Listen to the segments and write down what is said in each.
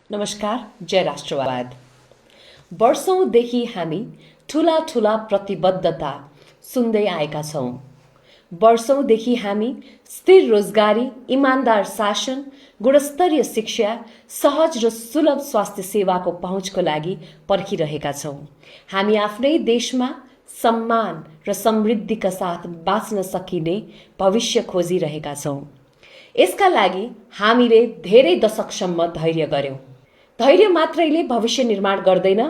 नमस्कार, जय राष्ट्रवाद। वर्षौंदेखि हामी ठूला ठूला प्रतिबद्धता सुन्दै आएका छौं। वर्षौंदेखि हामी स्थिर रोजगारी, इमानदार शासन, गुणस्तरीय शिक्षा, सहज र सुलभ स्वास्थ्य सेवाको पहुँचको लागि पर्खिरहेका छौं। हामी आफ्नै देशमा सम्मान र समृद्धिका साथ बाँच्न सकिने भविष्य खोजिरहेका छौं। यसका लागि हामीले धेरै दशकसम्म धैर्य गर्यौं। धैर्य मात्रैले भविष्य निर्माण गर्दैन,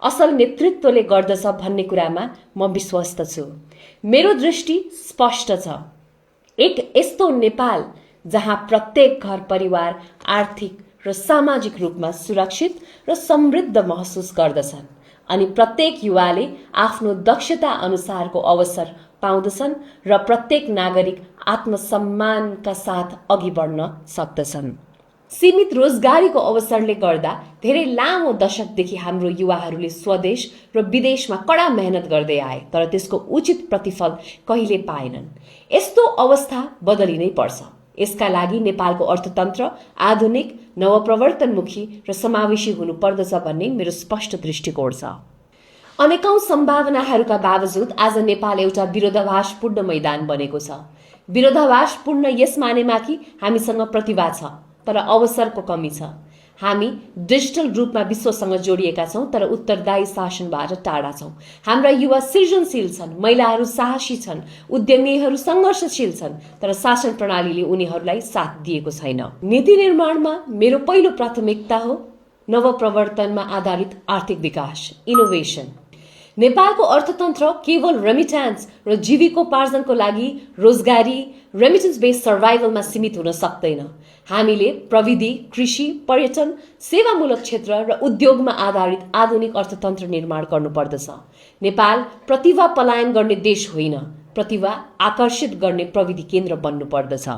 असल नेतृत्वले गर्दछ भन्ने कुरामा म विश्वस्त छु। मेरो दृष्टि स्पष्ट छ। एक यस्तो नेपाल जहाँ प्रत्येक घर परिवार आर्थिक र सामाजिक रूपमा सुरक्षित र समृद्ध महसुस गर्दछन् अनि प्रत्येक युवाले आफ्नो दक्षता अनुसारको अवसर पाउँदछन् र प्रत्येक नागरिक आत्मसम्मानका साथ अघि बढ्न सक्दछन्। सीमित रोजगारीको अवसरले गर्दा धेरै लामो दशकदेखि हाम्रो युवाहरूले स्वदेश र विदेशमा कडा मेहनत गर्दै आए, तर त्यसको उचित प्रतिफल कहिले पाएनन्। यस्तो अवस्था बदलिनै पर्छ। यसका लागि नेपालको अर्थतन्त्र आधुनिक, नवप्रवर्तनमुखी र समावेशी हुनुपर्दछ भन्ने मेरो स्पष्ट दृष्टिकोण छ। अनेकौं सम्भावनाहरूका बावजुद आज नेपाल एउटा विरोधाभासपूर्ण मैदान बनेको छ। विरोधाभासपूर्ण यस मानेमा कि हामीसँग प्रतिभा छ तर अवसरको कमी छ। हामी डिजिटल रूपमा विश्वसँग जोडिएका छौं तर उत्तरदायी शासनबाट टाढा छौं। हाम्रा युवा सृजनशील छन्, महिलाहरू साहसी छन्, उद्यमीहरू संघर्षशील छन्, तर शासन प्रणालीले उनीहरूलाई साथ दिएको छैन। नीति निर्माणमा मेरो पहिलो प्राथमिकता हो नवप्रवर्तनमा आधारित आर्थिक विकास, इनोभेसन। नेपालको अर्थतन्त्र केवल रेमिट्यान्स र जीविकोपार्जनको लागि रोजगारी, रेमिटेन्स बेस्ड सर्भाइभलमा सीमित हुन सक्दैन। हामीले प्रविधि, कृषि, पर्यटन, सेवामूलक क्षेत्र र उद्योगमा आधारित आधुनिक अर्थतन्त्र निर्माण गर्नुपर्दछ। नेपाल प्रतिभा पलायन गर्ने देश होइन, प्रतिभा आकर्षित गर्ने प्रविधि केन्द्र बन्नुपर्दछ।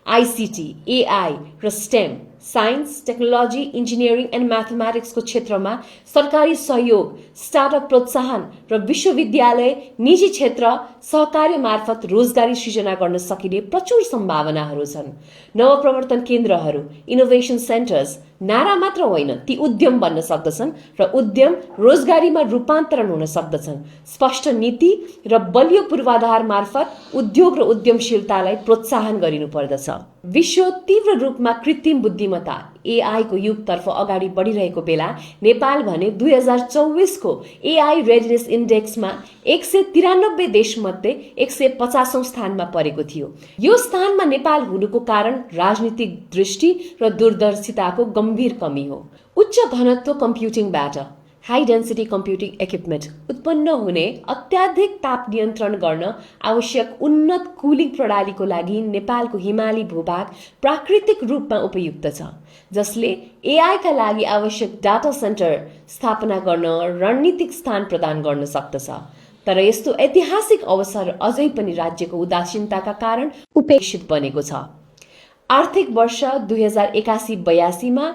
आईसीटी, एआई र STEM, science, technology, engineering and म्याथमेटिक्सको क्षेत्रमा सरकारी सहयोग, स्टार्टअप प्रोत्साहन र विश्वविद्यालय, निजी क्षेत्र सहकार्य मार्फत रोजगारी सृजना गर्न सकिने प्रचुर सम्भावनाहरू छन्। नवप्रवर्तन केन्द्रहरू, इनोभेसन सेन्टर्स नारा मात्र होइन, ती उद्यम बन्न सक्दछन् र उद्यम रोजगारीमा रूपान्तरण हुन सक्दछन्। स्पष्ट नीति र बलियो पूर्वाधार मार्फत उद्योग र उद्यमशीलतालाई प्रोत्साहन गरिनुपर्दछ। विश्व तीव्र रूपमा कृत्रिम बुद्धिमत्ता एआई को युगतर्फ अगाडि बढिरहेको बेला नेपाल भने 2024 को एआई रेडिनेस इन्डेक्समा 193 देशमध्ये 150औं स्थानमा परेको थियो। यो स्थानमा नेपाल हुनुको कारण राजनीतिक दृष्टि र दूरदर्शिताको गम्भीर कमी हो। उच्च घनत्व कम्प्युटिङबाट हाई डेन्सिटी कम्प्युटिङ इक्विपमेन्ट उत्पन्न हुने अत्याधिक ताप नियन्त्रण गर्न आवश्यक उन्नत कुलिङ प्रणालीको लागि नेपालको हिमाली भूभाग प्राकृतिक रूपमा उपयुक्त छ, जसले एआई का लागि आवश्यक डाटा सेन्टर स्थापना गर्न रणनीतिक स्थान प्रदान गर्न सक्दछ। तर यस्तो ऐतिहासिक अवसर अझै पनि राज्यको उदासीनताका कारण उपेक्षित बनेको छ। आर्थिक वर्ष 2081-82 मा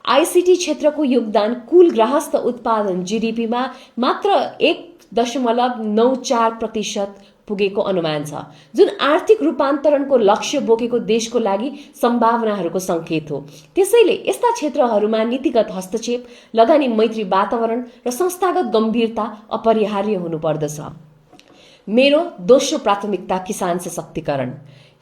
आईसीटी क्षेत्रको योगदान कुल गृहस्थ उत्पादन जीडीपीमा मात्र 1.94% पुगेको अनुमान छ, जुन आर्थिक रूपान्तरणको लक्ष्य बोकेको देशको लागि सम्भावनाहरूको संकेत हो। त्यसैले यस्ता क्षेत्रहरूमा नीतिगत हस्तक्षेप, लगानी मैत्री वातावरण र संस्थागत गम्भीरता अपरिहार्य हुनुपर्दछ। मेरो दोस्रो प्राथमिकता किसान सशक्तिकरण।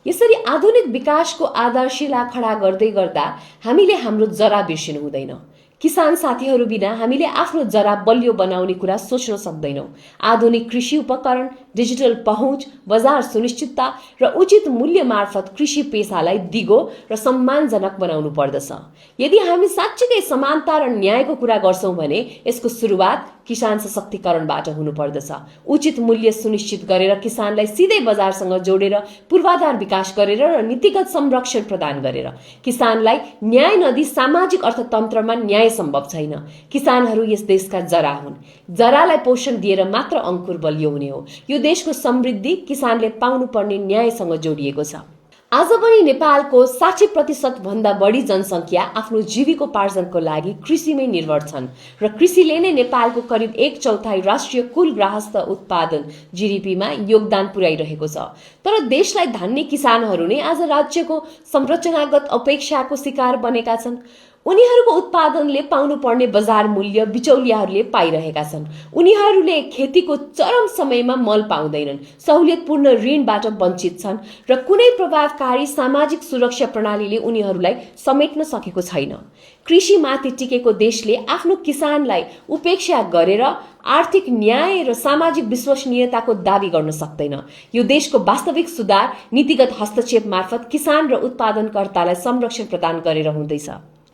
यसरी आधुनिक विकासको आधारशिला खडा गर्दै गर्दा हामीले हाम्रो जरा बिर्सिनु हुँदैन। किसान साथीहरू बिना हामीले आफ्नो जरा बलियो बनाउने कुरा सोच्न सक्दैनौँ। आधुनिक कृषि उपकरण, डिजिटल पहुँच, बजार सुनिश्चितता र उचित मूल्य मार्फत कृषि पेसालाई दिगो र सम्मानजनक बनाउनु पर्दछ। यदि हामी साँच्चीकै समानता र न्यायको कुरा गर्छौं भने यसको सुरुवात किसान सशक्तिकरणबाट हुनुपर्दछ। उचित मूल्य सुनिश्चित गरेर किसानलाई सिधै बजारसँग जोडेर पूर्वाधार विकास गरेर र नीतिगत संरक्षण प्रदान गरेर किसानलाई न्याय नदिई सामाजिक अर्थतन्त्रमा न्याय सम्भव छैन। किसानहरू यस देशका जरा हुन्। जरालाई पोषण दिएर मात्र अंकुर बलियो हुने हो। यो देशको समृद्धि किसानले पाउनुपर्ने न्यायसँग जोडिएको छ। आज पनि नेपालको 60% भन्दा बढी जनसंख्या आफ्नो जीविकोपार्जनको लागि कृषिमै निर्भर छन् र कृषिले नै नेपालको करिब 1/4 राष्ट्रिय कुल गृहस्थ उत्पादन जीडीपीमा योगदान पुर्याइरहेको छ। तर देशलाई धान्ने किसानहरू नै आज राज्यको संरचनागत अपेक्षाको शिकार बनेका छन्। उनीहरूको उत्पादनले पाउनुपर्ने बजार मूल्य बिचौलियाहरूले पाइरहेका छन्। उनीहरूले खेतीको चरम समयमा मल पाउँदैनन्, सहुलियतपूर्ण ऋणबाट वञ्चित छन् र कुनै प्रभावकारी सामाजिक सुरक्षा प्रणालीले उनीहरूलाई समेट्न सकेको छैन। कृषिमाथि टिकेको देशले आफ्नो किसानलाई उपेक्षा गरेर आर्थिक न्याय र सामाजिक विश्वसनीयताको दावी गर्न सक्दैन। यो देशको वास्तविक सुधार नीतिगत हस्तक्षेप मार्फत किसान र उत्पादनकर्तालाई संरक्षण प्रदान गरेर हुँदैछ।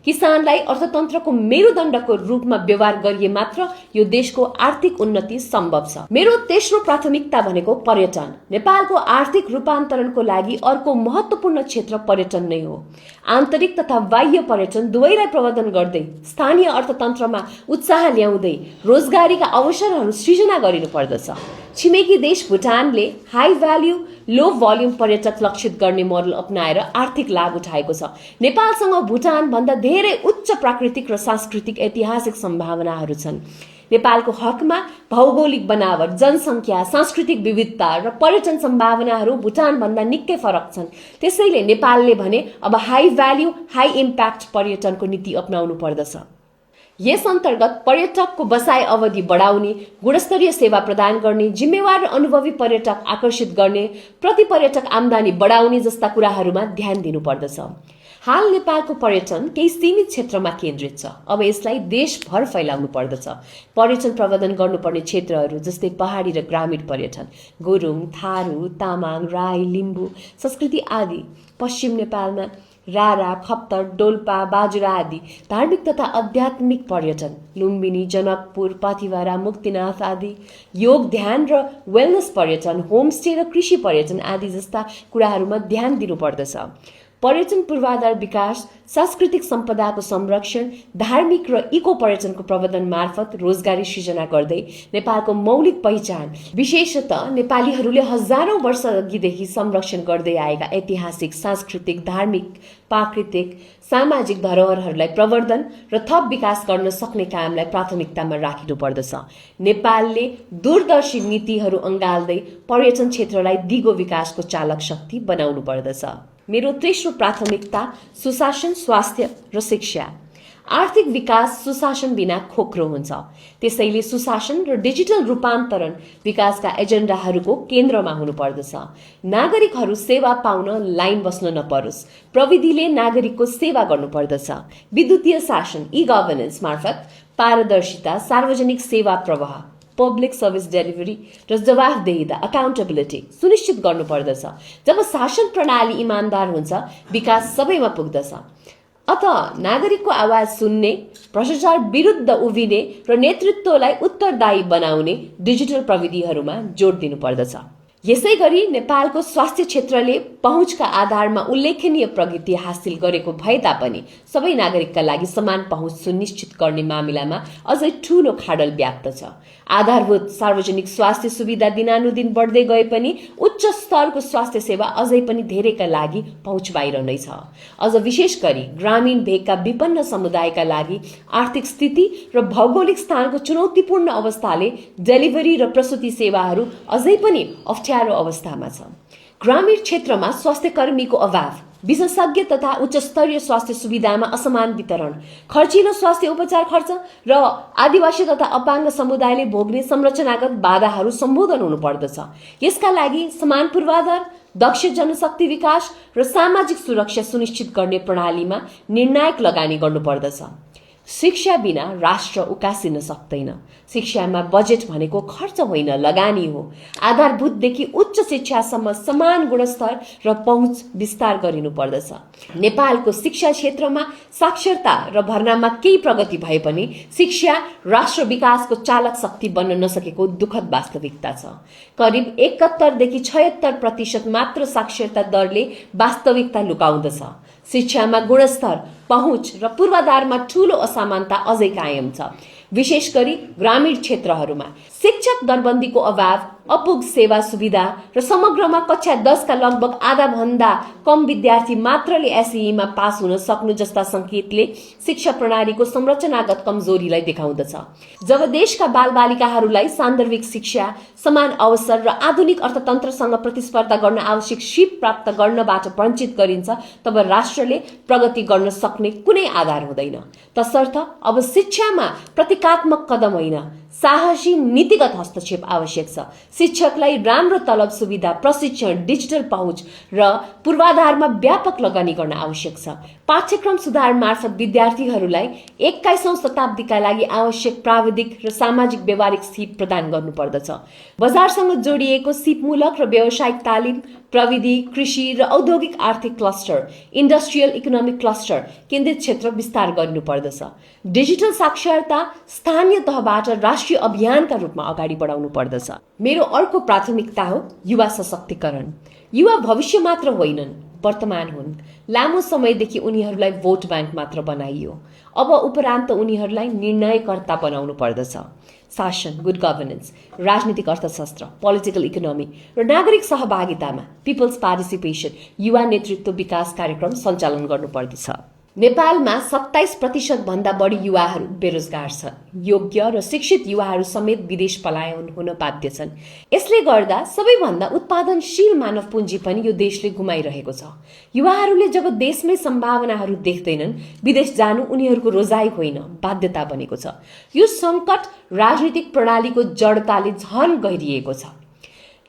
किसानलाई अर्थतन्त्रको मेरुदण्डको रूपमा व्यवहार गरिए मात्र यो देशको आर्थिक उन्नति सम्भव छ। मेरो तेस्रो प्राथमिकता भनेको पर्यटन। नेपालको आर्थिक रूपान्तरणको लागि अर्को महत्त्वपूर्ण क्षेत्र पर्यटन नै हो। आन्तरिक तथा बाह्य पर्यटन दुवैलाई प्रवर्धन गर्दै स्थानीय अर्थतन्त्रमा उत्साह ल्याउँदै रोजगारीका अवसरहरू सृजना गरिनु पर्दछ। छिमेकी देश भुटानले हाई भ्याल्यु लो भोल्युम पर्यटक लक्षित गर्ने मोडल अपनाएर आर्थिक लाभ उठाएको छ। नेपालसँग भुटान भन्दा धेरै उच्च प्राकृतिक र सांस्कृतिक ऐतिहासिक सम्भावनाहरू छन्। नेपालको हकमा भौगोलिक बनावट, जनसङ्ख्या, सांस्कृतिक विविधता र पर्यटन सम्भावनाहरू भुटान भन्दा निकै फरक छन्। त्यसैले नेपालले भने अब हाई भ्याल्यु हाई इम्प्याक्ट पर्यटनको नीति अपनाउनु पर्दछ। यस अन्तर्गत पर्यटकको बसाइ अवधि बढाउने, गुणस्तरीय सेवा प्रदान गर्ने, जिम्मेवार र अनुभवी पर्यटक आकर्षित गर्ने, प्रति पर्यटक आम्दानी बढाउने जस्ता कुराहरूमा ध्यान दिनुपर्दछ। हाल नेपालको पर्यटन केही सीमित क्षेत्रमा केन्द्रित छ। अब यसलाई देशभर फैलाउनु पर्दछ। पर्यटन प्रवर्धन गर्नुपर्ने क्षेत्रहरू जस्तै पहाडी र ग्रामीण पर्यटन, गुरुङ, थारू, तामाङ, राई, लिम्बू संस्कृति आदि, पश्चिम नेपालमा रारा, खप्तर, डोल्पा, बाजुरा आदि धार्मिक तथा आध्यात्मिक पर्यटन, लुम्बिनी, जनकपुर, पाथिभरा, मुक्तिनाथ आदि, योग, ध्यान र वेलनेस पर्यटन, होमस्टे र कृषि पर्यटन आदि जस्ता कुराहरूमा ध्यान दिनुपर्दछ। पर्यटन पूर्वाधार विकास, सांस्कृतिक सम्पदाको संरक्षण, धार्मिक र इको पर्यटनको प्रवर्धन मार्फत रोजगारी सृजना गर्दै नेपालको मौलिक पहिचान, विशेषतः नेपालीहरूले हजारौं वर्ष अघिदेखि संरक्षण गर्दै आएका ऐतिहासिक, सांस्कृतिक, धार्मिक, प्राकृतिक, सामाजिक धरोहरहरूलाई प्रवर्धन र थप विकास गर्न सक्ने कामलाई प्राथमिकतामा राखिनु पर्दछ। नेपालले दूरदर्शी नीतिहरू अँगाल्दै पर्यटन क्षेत्रलाई दिगो विकासको चालक शक्ति बनाउनु पर्दछ। मेरो तेस्रो प्राथमिकता सुशासन, स्वास्थ्य र शिक्षा। आर्थिक विकास सुशासन बिना खोक्रो हुन्छ। त्यसैले सुशासन र डिजिटल रूपान्तरण विकासका एजेन्डाहरूको केन्द्रमा हुनुपर्दछ। नागरिकहरू सेवा पाउन लाइन बस्न नपरोस्। प्रविधिले नागरिकको सेवा गर्नुपर्दछ। विद्युतीय शासन, ई गभर्नेन्स मार्फत पारदर्शिता, सार्वजनिक सेवा प्रवाह, पब्लिक सर्भिस डेलिभरी र जवाफदेहिता, अकाउन्टेबिलिटी सुनिश्चित गर्नुपर्दछ। जब शासन प्रणाली इमान्दार हुन्छ, विकास सबैमा पुग्दछ। अत नागरिकको आवाज सुन्ने, भ्रष्टाचार विरुद्ध उभिने र नेतृत्वलाई उत्तरदायी बनाउने डिजिटल प्रविधिहरूमा जोड दिनुपर्दछ। यसै गरी नेपालको स्वास्थ्य क्षेत्रले पहुँचका आधारमा उल्लेखनीय प्रगति हासिल गरेको भए तापनि सबै नागरिकका लागि समान पहुँच सुनिश्चित गर्ने मामिलामा अझै ठूलो खाडल व्याप्त छ। आधारभूत सार्वजनिक स्वास्थ्य सुविधा दिनानुदिन बढ्दै गए पनि उच्च स्तरको स्वास्थ्य सेवा अझै पनि धेरैका लागि पहुँच बाहिर नै छ। अझ विशेष गरी ग्रामीण भेगका विपन्न समुदायका लागि आर्थिक स्थिति र भौगोलिक स्थानको चुनौतीपूर्ण अवस्थाले डेलिभरी र प्रसुति सेवाहरू अझै पनि अप्ठ्यारो अवस्थामा छ। ग्रामीण क्षेत्रमा स्वास्थ्य कर्मीको अभाव, विशेषज्ञ तथा उच्च स्तरीय स्वास्थ्य सुविधामा असमान वितरण, खर्चिलो स्वास्थ्य उपचार खर्च र आदिवासी तथा अपाङ्ग समुदायले भोग्ने संरचनागत बाधाहरू सम्बोधन हुनुपर्दछ। यसका लागि समान पूर्वाधार, दक्ष जनशक्ति विकास र सामाजिक सुरक्षा सुनिश्चित गर्ने प्रणालीमा निर्णायक लगानी गर्नुपर्दछ। शिक्षा बिना राष्ट्र उकासिन सक्दैन। शिक्षामा बजेट भनेको खर्च होइन, लगानी हो। आधारभूतदेखि उच्च शिक्षासम्म समान गुणस्तर र पहुँच विस्तार गरिनु पर्दछ। नेपालको शिक्षा क्षेत्रमा साक्षरता र भर्नामा केही प्रगति भए पनि शिक्षा राष्ट्र विकासको चालक शक्ति बन्न नसकेको दुःखद वास्तविकता छ। करिब 71 देखि 76% मात्र साक्षरता दरले वास्तविकता लुकाउँदछ। शिक्षामा गुणस्तर, पहुँच र पूर्वाधारमा ठूलो असमानता अझै कायम छ। विशेष गरी ग्रामीण क्षेत्रहरूमा शिक्षक दरबन्दीको अभाव, अपुग सेवा सुविधा र समग्रमा कक्षा 10 का लगभग आधाभन्दा कम विद्यार्थी मात्रले एसईमा पास हुन सक्नु जस्ता संकेतले शिक्षा प्रणालीको संरचनागत कमजोरीलाई देखाउँदछ। जब देशका बालबालिकाहरूलाई सान्दर्भिक शिक्षा, समान अवसर र आधुनिक अर्थतन्त्रसँग प्रतिस्पर्धा गर्न आवश्यक सिप प्राप्त गर्नबाट वञ्चित गरिन्छ, तब राष्ट्रले प्रगति गर्न सक्ने कुनै आधार हुँदैन। तसर्थ अब शिक्षामा प्रतीकात्मक कदम होइन, साहसी नीतिगत हस्तक्षेप आवश्यक छ। शिक्षकलाई राम्रो तलब सुविधा, प्रशिक्षण, डिजिटल पहुँच र पूर्वाधारमा व्यापक लगानी गर्न आवश्यक छ। पाठ्यक्रम सुधार मार्फत विद्यार्थीहरूलाई 21औं शताब्दीका लागि आवश्यक प्राविधिक र सामाजिक व्यवहारिक सिप प्रदान गर्नुपर्दछ। बजारसँग जोडिएको सिपमूलक र व्यावसायिक तालिम, प्रविधि, कृषि र औद्योगिक आर्थिक क्लस्टर, इन्डस्ट्रियल इकोनोमिक क्लस्टर केन्द्रित क्षेत्र विस्तार गर्नुपर्दछ। डिजिटल साक्षरता स्थानीय तहबाट राष्ट्रिय अभियानका रूपमा अगाडि बढाउनु पर्दछ। मेरो अर्को प्राथमिकता हो युवा सशक्तिकरण। युवा भविष्य मात्र होइनन्, वर्तमान हुन्। लामो समयदेखि उनीहरूलाई भोट ब्याङ्क मात्र बनाइयो। अब उपरान्त उनीहरूलाई निर्णयकर्ता बनाउनु पर्दछ। शासन, गुड गभर्नेन्स, राजनीतिक अर्थशास्त्र, पोलिटिकल इकोनोमी र नागरिक सहभागितामा पिपल्स पार्टिसिपेसन, युवा नेतृत्व विकास कार्यक्रम सञ्चालन गर्नुपर्दछ। नेपालमा 27% भन्दा बढी युवाहरू बेरोजगार छन्। योग्य र शिक्षित युवाहरू समेत विदेश पलायन हुन बाध्य छन्। यसले गर्दा सबैभन्दा उत्पादनशील मानव पुँजी पनि यो देशले गुमाइरहेको छ। युवाहरूले जब देशमै सम्भावनाहरू देख्दैनन्, विदेश जानु उनीहरूको रोजाइ होइन, बाध्यता बनेको छ। यो सङ्कट राजनीतिक प्रणालीको जडताले झन गहिरिएको छ।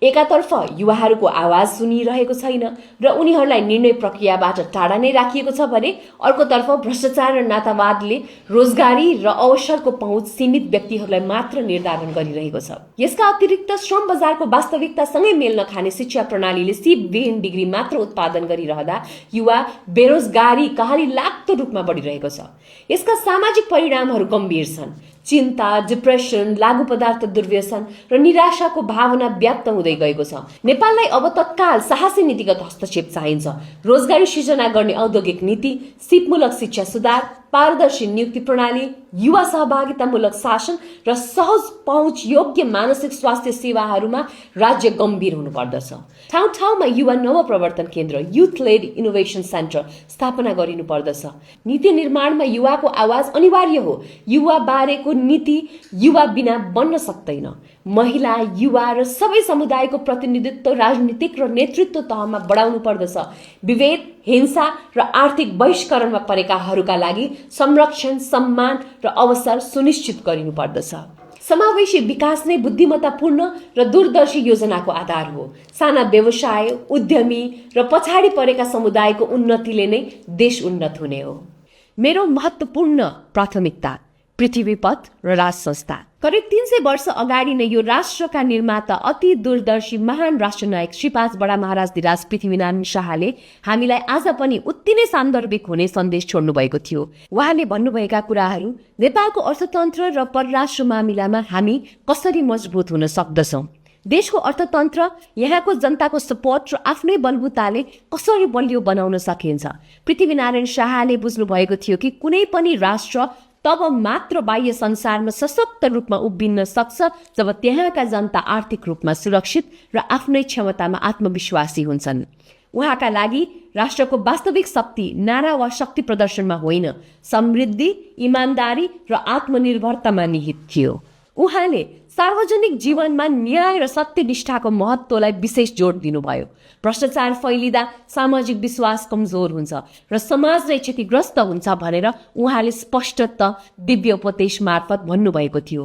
एकातर्फ युवाहरूको आवाज सुनिरहेको छैन र उनीहरूलाई निर्णय प्रक्रियाबाट टाढा नै राखिएको छ भने अर्कोतर्फ भ्रष्टाचार र नातावादले रोजगारी र अवसरको पहुँच सीमित व्यक्तिहरूलाई मात्र निर्धारण गरिरहेको छ। यसका अतिरिक्त श्रम बजारको वास्तविकतासँगै मेल नखाने शिक्षा प्रणालीले सिपविहीन डिग्री मात्र उत्पादन गरिरहँदा युवा बेरोजगारी कहाली लाग्दो रूपमा बढिरहेको छ। यसका सामाजिक परिणामहरू गम्भीर छन्। चिन्ता, डिप्रेसन, लागु पदार्थ दुर्व्यसन र निराशाको भावना व्याप्त हुँदै गएको छ। नेपाललाई अब तत्काल साहसी नीतिगत हस्तक्षेप चाहिन्छ। रोजगारी सृजना गर्ने औद्योगिक नीति, सिपमूलक शिक्षा सुधार, पारदर्शी नियुक्ति प्रणाली, युवा सहभागितामूलक शासन र सहज पहुँच योग्य मानसिक स्वास्थ्य सेवाहरूमा राज्य गम्भीर हुनुपर्दछ। ठाउँ ठाउँमा युवा नवप्रवर्तन केन्द्र, युथ लेड इनोभेसन सेन्टर स्थापना गरिनुपर्दछ। नीति निर्माणमा युवाको आवाज अनिवार्य हो। युवा बारेको नीति युवा बिना बन्न सक्दैन। महिला, युवा र सबै समुदायको प्रतिनिधित्व राजनीतिक र नेतृत्व तहमा बढाउनु पर्दछ। विभेद, हिंसा र आर्थिक बहिष्करणमा परेकाहरूका लागि संरक्षण, सम्मान र अवसर सुनिश्चित गरिनुपर्दछ। समावेशी विकास नै बुद्धिमत्तापूर्ण र दूरदर्शी योजनाको आधार हो। साना व्यवसाय, उद्यमी र पछाडि परेका समुदायको उन्नतिले नै देश उन्नत हुने हो। मेरो महत्त्वपूर्ण प्राथमिकता पृथ्वीपथ र राज संस्था। करिब 300 वर्ष अगाडि नै यो राष्ट्रका निर्माता अति दूरदर्शी महान राष्ट्रनायक श्री 5 बडा महाराज धिराज पृथ्वीनारायण शाहले हामीलाई आज पनि उत्ति नै सान्दर्भिक हुने सन्देश छोड्नु भएको थियो। उहाँले भन्नुभएका कुराहरू नेपालको अर्थतन्त्र र परराष्ट्र मामिलामा हामी कसरी मजबुत हुन सक्दछौँ, देशको अर्थतन्त्र यहाँको जनताको सपोर्ट र आफ्नै बलबुताले कसरी बलियो बनाउन सकिन्छ। पृथ्वीनारायण शाहले बुझ्नु भएको थियो कि कुनै पनि राष्ट्र तब मात्र बाह्य संसारमा सशक्त रूपमा उभिन्न सक्छ जब त्यहाँका जनता आर्थिक रूपमा सुरक्षित र आफ्नै क्षमतामा आत्मविश्वासी हुन्छन्। उहाँका लागि राष्ट्रको वास्तविक शक्ति नारा वा शक्ति प्रदर्शनमा होइन, समृद्धि, इमानदारी र आत्मनिर्भरतामा निहित थियो। उहाँले सार्वजनिक जीवनमा न्याय र सत्यनिष्ठाको महत्त्वलाई विशेष जोड दिनुभयो। भ्रष्टाचार फैलिँदा सामाजिक विश्वास कमजोर हुन्छ र समाज नै क्षतिग्रस्त हुन्छ भनेर उहाँले स्पष्टत दिव्य उपदेश मार्फत भन्नुभएको थियो।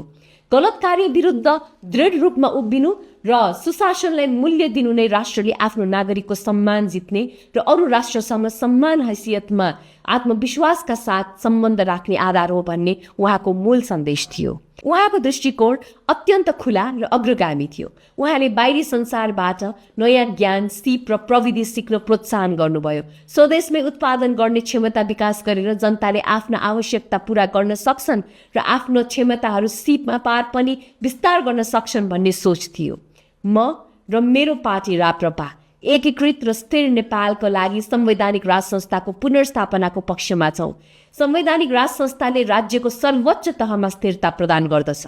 गलत कार्य विरुद्ध दृढ रूपमा उभिनु र सुशासनलाई मूल्य दिनु नै राष्ट्रले आफ्नो नागरिकको सम्मान जित्ने र अरू राष्ट्रसँग सम्मान हैसियतमा आत्मविश्वासका साथ सम्बन्ध राख्ने आधार हो भन्ने उहाँको मूल सन्देश थियो। उहाँको दृष्टिकोण अत्यन्त खुला र अग्रगामी थियो। उहाँले बाहिरी संसारबाट नयाँ ज्ञान, सिप र प्रविधि सिक्न प्रोत्साहन गर्नुभयो। स्वदेशमै उत्पादन गर्ने क्षमता विकास गरेर जनताले आफ्ना आवश्यकता पूरा गर्न सक्छन् र आफ्नो क्षमताहरू सिपमा पार पनि विस्तार गर्न सक्छन् भन्ने सोच थियो। म र मेरो पार्टी राप्रपा एकीकृत र स्थिर नेपालको लागि संवैधानिक राज संस्थाको पुनर्स्थापनाको पक्षमा छौँ। संवैधानिक राज संस्थाले राज्यको सर्वोच्च तहमा स्थिरता प्रदान गर्दछ।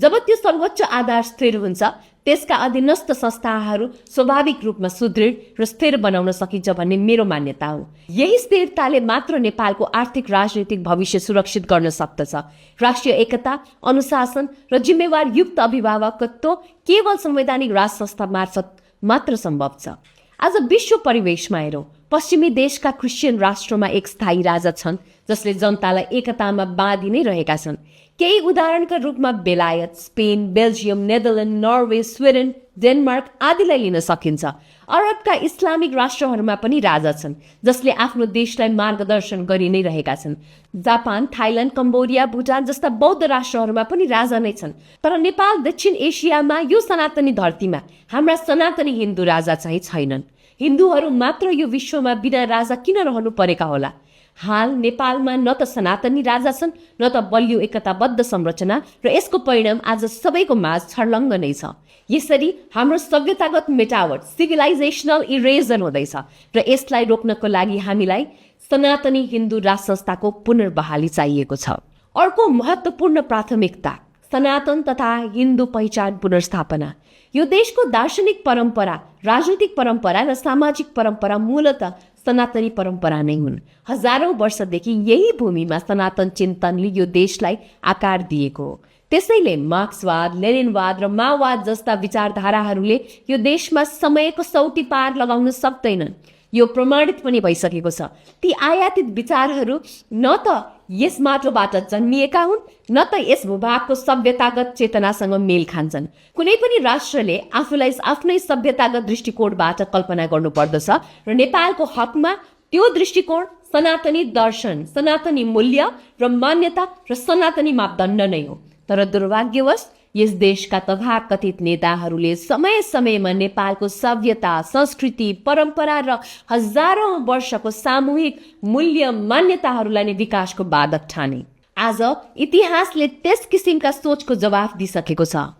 जब त्यो सर्वोच्च आधार स्थिर हुन्छ, त्यसका अधीनस्थ संस्थाहरू स्वाभाविक रूपमा सुदृढ र स्थिर बनाउन सकिन्छ भन्ने मेरो मान्यता हो। यही स्थिरताले मात्र नेपालको आर्थिक राजनीतिक भविष्य सुरक्षित गर्न सक्दछ। राष्ट्रिय एकता, अनुशासन र जिम्मेवार युक्त अभिभावकत्व केवल संवैधानिक राज संस्था मार्फत मात्र सम्भव छ। आज विश्व परिवेशमा हेरौँ, पश्चिमी देशका क्रिस्चियन राष्ट्रमा एक स्थायी राजा छन् जसले जनतालाई एकतामा बाँधि नै रहेका छन्। केही उदाहरणका रूपमा बेलायत, Spain, Belgium, Netherlands, Norway, Sweden, Denmark आदिलाई लिन सकिन्छ। अरबका इस्लामिक राष्ट्रहरूमा पनि राजा छन् जसले आफ्नो देशलाई मार्गदर्शन गरि नै रहेका छन्। जापान, थाइल्यान्ड, कम्बोडिया, भुटान जस्ता बौद्ध राष्ट्रहरूमा पनि राजा नै छन्। तर नेपाल दक्षिण एसियामा यो सनातनी धरतीमा हाम्रा सनातनी हिन्दू राजा चाहिँ छैनन्। हिन्दूहरू मात्र यो विश्वमा बिना राजा किन रहनु परेका होला? हाल नेपालमा न त सनातनी राजा छन् न त बलियो एकताबद्ध संरचना, र यसको परिणाम आज सबैको माझ छर्लङ्ग नै छ। यसरी हाम्रो सभ्यतागत मेटावट, सिभिलाइजेसनल इरेजन हुँदैछ र यसलाई रोक्नको लागि हामीलाई सनातनी हिन्दू राज संस्थाको पुनर्बहाली चाहिएको छ। अर्को महत्त्वपूर्ण प्राथमिकता सनातन तथा हिन्दू पहिचान पुनर्स्थापना। यो देशको दार्शनिक परम्परा, राजनीतिक परम्परा र सामाजिक परम्परा मूलतः सनातनी परम्परा नै हुन्। हजारौं वर्षदेखि यही भूमिमा सनातन चिन्तनले यो देशलाई आकार दिएको हो। त्यसैले मार्क्सवाद, लेनिनवाद र माओवाद जस्ता विचारधाराहरूले यो देशमा समयको सौटी पार लगाउन सक्दैनन्। यो प्रमाणित पनि भइसकेको छ। ती आयातित विचारहरू न त यस माटोबाट जन्मिएका हुन् न त यस भूभागको सभ्यतागत चेतनासँग मेल खान्छन्। कुनै पनि राष्ट्रले आफूलाई आफ्नै सभ्यतागत दृष्टिकोणबाट कल्पना गर्नुपर्दछ र नेपालको हकमा त्यो दृष्टिकोण सनातनी दर्शन, सनातनी मूल्य र मान्यता र सनातनी मापदण्ड नै हो। तर दुर्भाग्यवश यस देशका तथाकथित नेताहरूले समय समयमा नेपालको सभ्यता, संस्कृति, परम्परा र हजारौं वर्षको सामूहिक मूल्य मान्यताहरूलाई नै विकासको बाधक ठाने। आज इतिहासले त्यस किसिमका सोचको जवाफ दिइसकेको छ।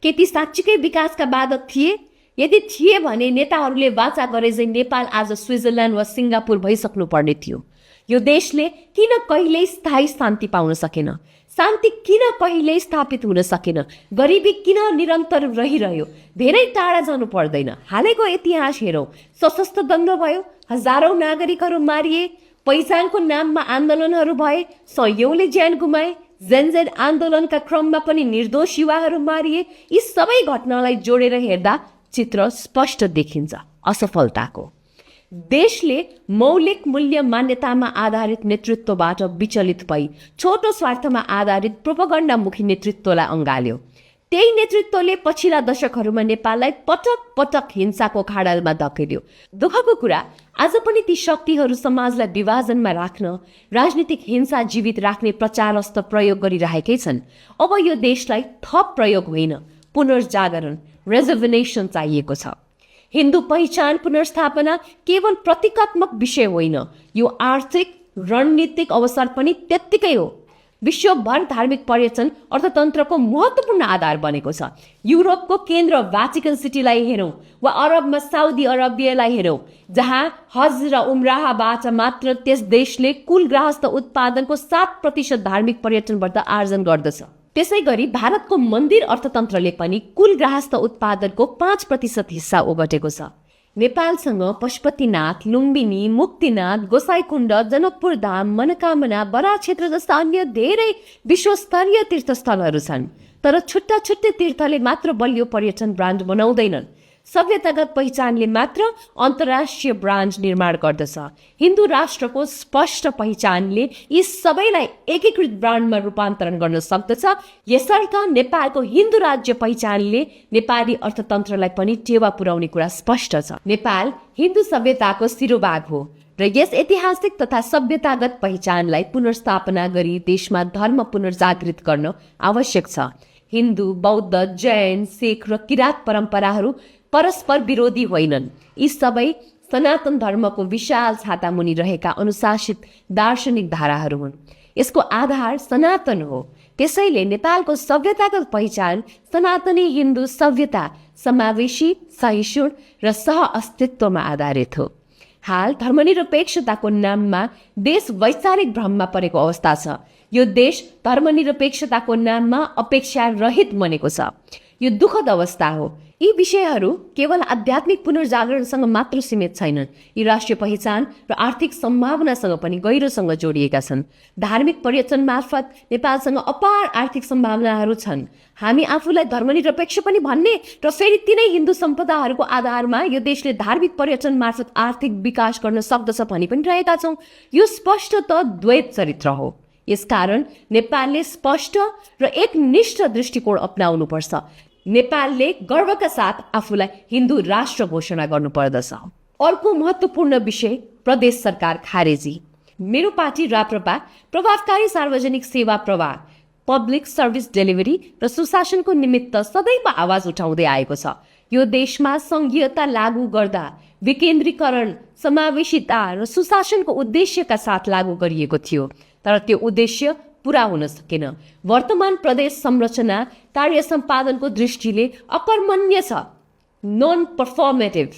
के ती साँच्चीकै विकासका बाधक थिए? यदि थिए भने नेताहरूले वाचा गरे झै नेपाल आज स्विजरल्यान्ड वा सिङ्गापुर भइसक्नु पर्ने थियो। यो देशले किन कहिल्यै स्थायी शान्ति पाउन सकेन? शान्ति किन कहिल्यै स्थापित हुन सकेन? गरिबी किन निरन्तर रहिरह्यो? धेरै टाढा जानु पर्दैन। हालैको इतिहास हेरौँ, सशस्त्र द्वन्द्व भयो, हजारौं नागरिकहरू मारिए, पहिचानको नाममा आन्दोलनहरू भए, सयौंले ज्यान गुमाए, जेनजेड आन्दोलनका क्रममा पनि निर्दोष युवाहरू मारिए। यी सबै घटनालाई जोडेर हेर्दा चित्र स्पष्ट देखिन्छ असफलताको। देशले मौलिक मूल्य मान्यतामा आधारित नेतृत्वबाट विचलित भई छोटो स्वार्थमा आधारित प्रोपगण्डामुखी नेतृत्वलाई अँगाल्यो। त्यही नेतृत्वले पछिल्ला दशकहरूमा नेपाललाई पटक पटक हिंसाको खाडलमा धकेल्यो। दुःखको कुरा, आज पनि ती शक्तिहरू समाजलाई विभाजनमा राख्न, राजनीतिक हिंसा जीवित राख्ने प्रचारस्त्र प्रयोग गरिरहेकै छन्। अब यो देशलाई थप प्रयोग होइन, पुनर्जागरण, रेजोभनेसन चाहिएको छ। हिन्दू पहिचान पुनर्स्थापना केवल प्रतीकात्मक विषय होइन, यो आर्थिक रणनीतिक अवसर पनि त्यत्तिकै हो। विश्वभर धार्मिक पर्यटन अर्थतन्त्रको महत्त्वपूर्ण आधार बनेको छ। युरोपको केन्द्र भ्याटिकन सिटीलाई हेरौँ वा अरबमा साउदी अरबियालाई हेरौँ, जहाँ हज र उम्राहबाट मात्र त्यस देशले कुल गृहस्थ उत्पादनको 7% धार्मिक पर्यटनबाट आर्जन गर्दछ। त्यसै गरी भारतको मन्दिर अर्थतन्त्रले पनि कुल गृहस्थ उत्पादनको 5% हिस्सा ओगटेको छ। नेपालसँग पशुपतिनाथ, लुम्बिनी, मुक्तिनाथ, गोसाइकुण्ड, जनकपुर धाम, मनोकामना, बराह क्षेत्र जस्ता अन्य धेरै विश्वस्तरीय तीर्थस्थलहरू छन्। तर छुट्टा छुट्टै तीर्थले मात्र बलियो पर्यटन ब्रान्ड बनाउँदैनन्। सभ्यतागत पहिचानले मात्र अन्तर्राष्ट्रिय ब्रान्ड निर्माण गर्दछ। हिन्दू राष्ट्रको स्पष्ट पहिचानले यी सबैलाई एकीकृत ब्रान्डमा रूपान्तरण गर्न सक्दछ। यसर्थ नेपालको हिन्दू राज्य पहिचानले नेपाली अर्थतन्त्रलाई पनि टेवा पुर्याउने कुरा स्पष्ट छ। नेपाल हिन्दू सभ्यताको शिरोभाग हो र यस ऐतिहासिक तथा सभ्यतागत पहिचानलाई पुनर्स्थापना गरी देशमा धर्म पुनर्जागृत गर्न आवश्यक छ। हिन्दू, बौद्ध, जैन, सिख र किरात परम्पराहरू परस्पर विरोधी होइनन्। यी सबै सनातन धर्मको विशाल छाता मुनि रहेका अनुशासित दार्शनिक धाराहरू हुन्। यसको आधार सनातन हो। त्यसैले नेपालको सभ्यतागत पहिचान सनातनी हिन्दू सभ्यता, समावेशी, सहिष्णु र सह अस्तित्वमा आधारित हो। हाल धर्मनिरपेक्षताको नाममा देश वैचारिक भ्रममा परेको अवस्था छ। यो देश धर्मनिरपेक्षताको नाममा अपेक्षा रहित बनेको छ। यो दुःखद अवस्था हो। यी विषयहरू केवल आध्यात्मिक पुनर्जागरणसँग मात्र सीमित छैनन्, यी राष्ट्रिय पहिचान र आर्थिक सम्भावनासँग पनि गहिरोसँग जोडिएका छन्। धार्मिक पर्यटन मार्फत नेपालसँग अपार आर्थिक सम्भावनाहरू छन्। हामी आफूलाई धर्मनिरपेक्ष पनि भन्ने र फेरि तिनै हिन्दू सम्पदाहरूको आधारमा यो देशले धार्मिक पर्यटन मार्फत आर्थिक विकास गर्न सक्दछ भनी पनि रहेका छौँ। यो स्पष्ट त द्वैत चरित्र हो। यसकारण नेपालले स्पष्ट र एकनिष्ठ दृष्टिकोण अपनाउनुपर्छ। नेपालले गर्वका साथ आफूलाई हिन्दू राष्ट्र घोषणा गर्नुपर्दछ। अर्को महत्त्वपूर्ण विषय प्रदेश सरकार खारेजी। मेरो पार्टी राप्रपा प्रभावकारी सार्वजनिक सेवा प्रवाह, पब्लिक सर्भिस डेलिभरी र सुशासनको निमित्त सदैव आवाज उठाउँदै आएको छ। यो देशमा संघीयता लागू गर्दा विकेन्द्रीकरण, समावेशिता र सुशासनको उद्देश्यका साथ लागू गरिएको थियो, तर त्यो उद्देश्य पूरा हुन सकेन। वर्तमान प्रदेश संरचना कार्य सम्पादनको दृष्टिले अकर्मण्य छ, नन पर्फर्मेटिभ,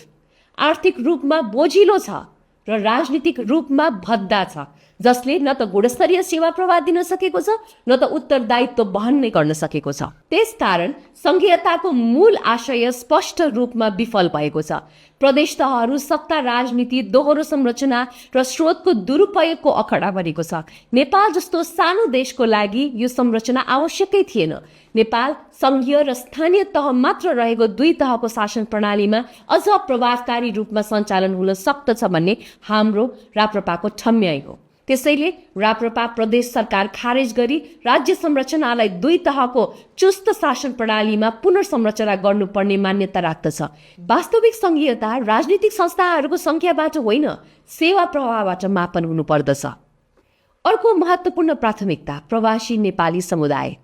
आर्थिक रूपमा बोझिलो छ र राजनीतिक रूपमा भद्दा छ, जसले न त गुणस्तरीय सेवा प्रवाह दिन सकेको छ न त उत्तरदायित्व वहन नै गर्न सकेको छ। त्यसकारण संघीयताको मूल आशय स्पष्ट रूपमा विफल भएको छ। प्रदेश तहहरू सत्ता राजनीति, दोहोरो संरचना र स्रोतको दुरुपयोगको अखडा बनेको छ। नेपाल जस्तो सानो देशको लागि यो संरचना आवश्यकै थिएन। नेपाल संघीय र स्थानीय तह मात्र रहेको दुई तहको शासन प्रणालीमा अझ प्रभावकारी रूपमा सञ्चालन हुन सक्दछ भन्ने हाम्रो राप्रपाको ठम्याइ हो। त्यसैले राप्रपा प्रदेश सरकार खारेज गरी राज्य संरचनालाई दुई तहको चुस्त शासन प्रणालीमा पुनर्संरचना गर्नुपर्ने मान्यता राख्दछ। वास्तविक संघीयता राजनीतिक संस्थाहरूको संख्याबाट होइन, सेवा प्रवाहबाट मापन हुनुपर्दछ। अर्को महत्त्वपूर्ण प्राथमिकता प्रवासी नेपाली समुदाय।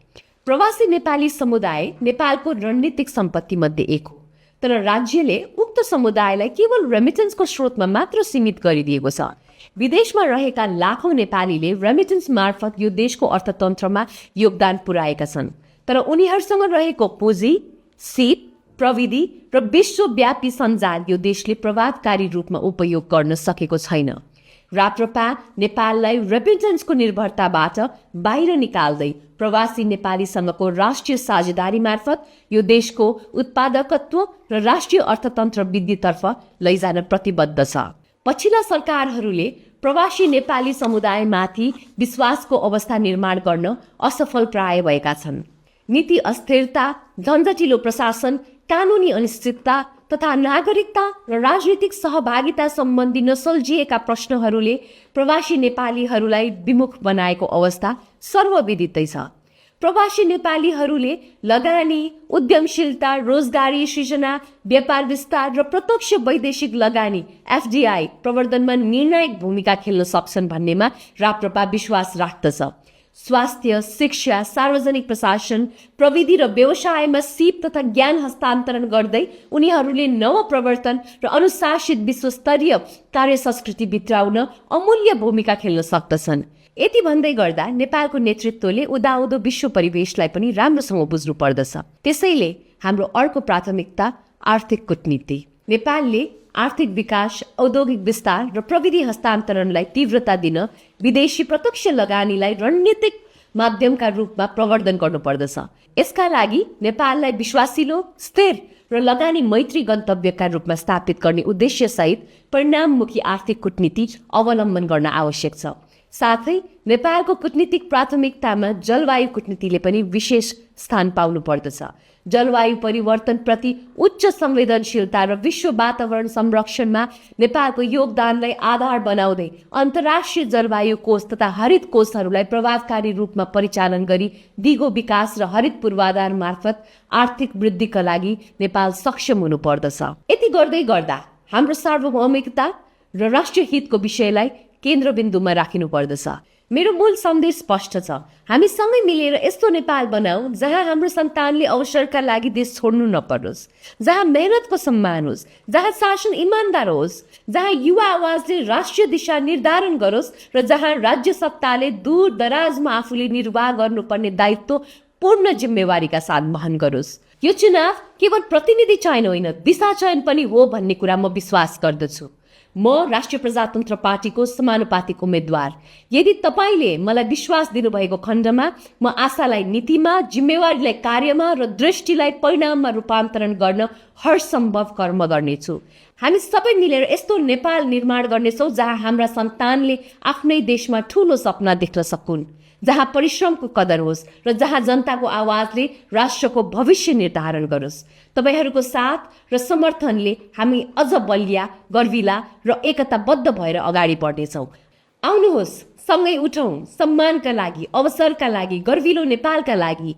प्रवासी नेपाली समुदाय नेपालको रणनीतिक सम्पत्ति मध्ये एक हो, तर राज्यले उक्त समुदायलाई केवल रेमिटेन्सको स्रोतमा मात्र सीमित गरिदिएको छ। विदेशमा रहेका लाखौं नेपालीले रेमिटेन्स मार्फत यो देशको अर्थतन्त्रमा योगदान पुर्याएका छन्, तर उनीहरूसँग रहेको पुँजी, सिप, प्रविधि र विश्वव्यापी सञ्जाल यो देशले प्रभावकारी रूपमा उपयोग गर्न सकेको छैन। राप्रपा नेपाललाई रेमिटेन्सको निर्भरताबाट बाहिर निकाल्दै प्रवासी नेपालीसँगको राष्ट्रिय साझेदारी मार्फत यो देशको उत्पादकत्व र राष्ट्रिय अर्थतन्त्र वृद्धितर्फ लैजान प्रतिबद्ध छ। पछिल्ला सरकारहरूले प्रवासी नेपाली समुदायमाथि विश्वासको अवस्था निर्माण गर्न असफल प्राय भएका छन्। नीति अस्थिरता, झन्झटिलो प्रशासन, कानुनी अनिश्चितता तथा नागरिकता र राजनीतिक सहभागिता सम्बन्धी नसुल्झिएका प्रश्नहरूले प्रवासी नेपालीहरूलाई विमुख बनाएको अवस्था सर्वविदितै छ। प्रवासी नेपालीहरूले लगानी, उद्यमशीलता, रोजगारी सृजना, व्यापार विस्तार र प्रत्यक्ष वैदेशिक लगानी एफडीआई प्रवर्धनमा निर्णायक भूमिका खेल्न सक्छन् भन्नेमा राप्रपा विश्वास राख्दछ। स्वास्थ्य, शिक्षा, सार्वजनिक प्रशासन, प्रविधि र व्यवसायमा सिप तथा ज्ञान हस्तान्तरण गर्दै उनीहरूले नवप्रवर्तन र अनुशासित विश्वस्तरीय कार्य संस्कृति भित्राउन अमूल्य भूमिका खेल्न सक्दछन्। यति भन्दै गर्दा नेपालको नेतृत्वले उदाउँदो विश्व परिवेशलाई पनि राम्रोसँग बुझ्नु पर्दछ। त्यसैले हाम्रो अर्को प्राथमिकता आर्थिक कूटनीति। नेपालले आर्थिक विकास, औद्योगिक विस्तार र प्रविधि हस्तान्तरणलाई तीव्रता दिन विदेशी प्रत्यक्ष लगानीलाई रणनीतिक माध्यमका रूपमा प्रवर्धन गर्नुपर्दछ। यसका लागि नेपाललाई विश्वासिलो, स्थिर र लगानी मैत्री गन्तव्यका रूपमा स्थापित गर्ने उद्देश्यसहित परिणाममुखी आर्थिक कूटनीति अवलम्बन गर्न आवश्यक छ। साथै नेपालको कूटनीतिक प्राथमिकतामा जलवायु कूटनीतिले पनि विशेष स्थान पाउनु पर्दछ। जलवायु परिवर्तनप्रति उच्च संवेदनशीलता र विश्व वातावरण संरक्षणमा नेपालको योगदानलाई आधार बनाउँदै अन्तर्राष्ट्रिय जलवायु कोष तथा हरित कोषहरूलाई प्रभावकारी रूपमा परिचालन गरी दिगो विकास र हरित पूर्वाधार मार्फत आर्थिक वृद्धिका लागि नेपाल सक्षम हुनुपर्दछ। यति गर्दै गर्दा हाम्रो सार्वभौमिकता र राष्ट्रिय हितको विषयलाई केन्द्रबिन्दुमा राखिनु पर्दछ। मेरो मूल सन्देश स्पष्ट छ। हामी सँगै मिलेर यस्तो नेपाल बनाऊ जहाँ हाम्रो सन्तानले अवसरका लागि देश छोड्नु नपरोस्, जहाँ मेहनतको सम्मान होस्, जहाँ शासन इमान्दार होस्, जहाँ युवा आवाजले राष्ट्रिय दिशा निर्धारण गरोस् र जहाँ राज्य सत्ताले दूर दराजमा आफूले निर्वाह गर्नुपर्ने दायित्व पूर्ण जिम्मेवारीका साथ वहन गरोस्। यो चुनाव केवल प्रतिनिधि चयन होइन, दिशा चयन पनि हो भन्ने कुरा म विश्वास गर्दछु। म राष्ट्रिय प्रजातन्त्र पार्टीको समानुपातिक उम्मेद्वार। यदि तपाईँले मलाई विश्वास दिनुभएको खण्डमा म आशालाई नीतिमा, जिम्मेवारीलाई कार्यमा र दृष्टिलाई परिणाममा रूपान्तरण गर्न हरसम्भव कर्म गर्नेछु। हामी सबै मिलेर यस्तो नेपाल निर्माण गर्नेछौँ जहाँ हाम्रा सन्तानले आफ्नै देशमा ठूलो सपना देख्न सकुन्, जहाँ परिश्रमको कदर होस् र जहाँ जनताको आवाजले राष्ट्रको भविष्य निर्धारण गरोस्। तपाईहरूको साथ र समर्थनले हामी अझ बलिया, गर्विला र एकताबद्ध भएर अगाडि बढ्नेछौँ। आउनुहोस्, सँगै उठौँ, सम्मानका लागि, अवसरका लागि, गर्विलो नेपालका लागि।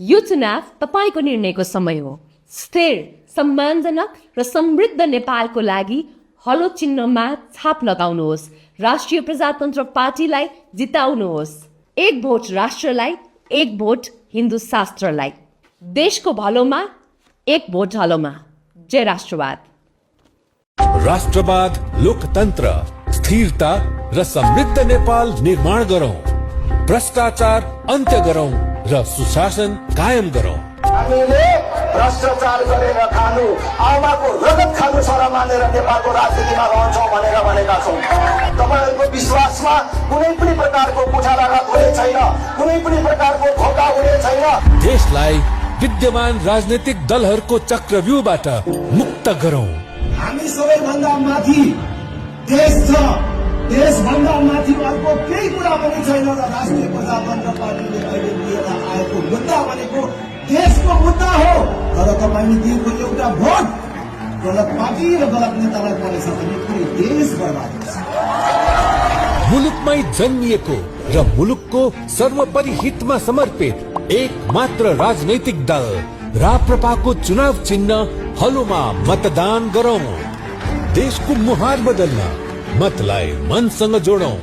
यो चुनाव तपाईँको निर्णयको समय हो। स्थिर, सम्मानजनक र समृद्ध नेपालको लागि हलो चिन्हमा छाप लगाउनुहोस्। राष्ट्रिय प्रजातन्त्र पार्टीलाई जिताउनुहोस्। एक भोट राष्ट्रलाई, एक भोट हिन्दू शास्त्रलाई। देशको भलोमा, एक भोट हलोमा। जय राष्ट्रवाद। राष्ट्रवाद, लोकतन्त्र, स्थिरता र समृद्ध नेपाल निर्माण गरौं। भ्रष्टाचार अन्त्य गरौं र सुशासन कायम गरौं। हामीले भ्रष्टाचार गरेर खानु, आमाको रगत खानु सर मानेर नेपालको राजनीतिमा रहन्छौँ भनेर भनेका छौँ। तपाईँहरूको विश्वासमा कुनै पनि प्रकारको कुठाराघात हुने छैन, कुनै पनि प्रकारको धोका हुने छैन। देशलाई विद्यमान राजनीतिक दलहरूको चक्रव्यूहबाट मुक्त गरौं। हामी सबैभन्दा माथि देश छ, देशभन्दा माथि अर्को केही कुरा पनि छैन। र राष्ट्रिय प्रजातन्त्र पार्टीले अहिले लिएर आएको मुद्दा भनेको देशको मुद्दा हो। तर तपाईँले दिएको एउटा भोट गलत पार्टी र गलत नेतालाई परेछ भने पुरै देश बर्बाद हुन्छ। मुलुकमै जन्मिएको र मुलुकको सर्वोपरि हितमा समर्पित एक मात्र राजनैतिक दल राप्रपाको चुनाव चिन्ह हलोमा मतदान गरौं। देशको मुहार बदल्न मतलाई मनसँग जोडौं।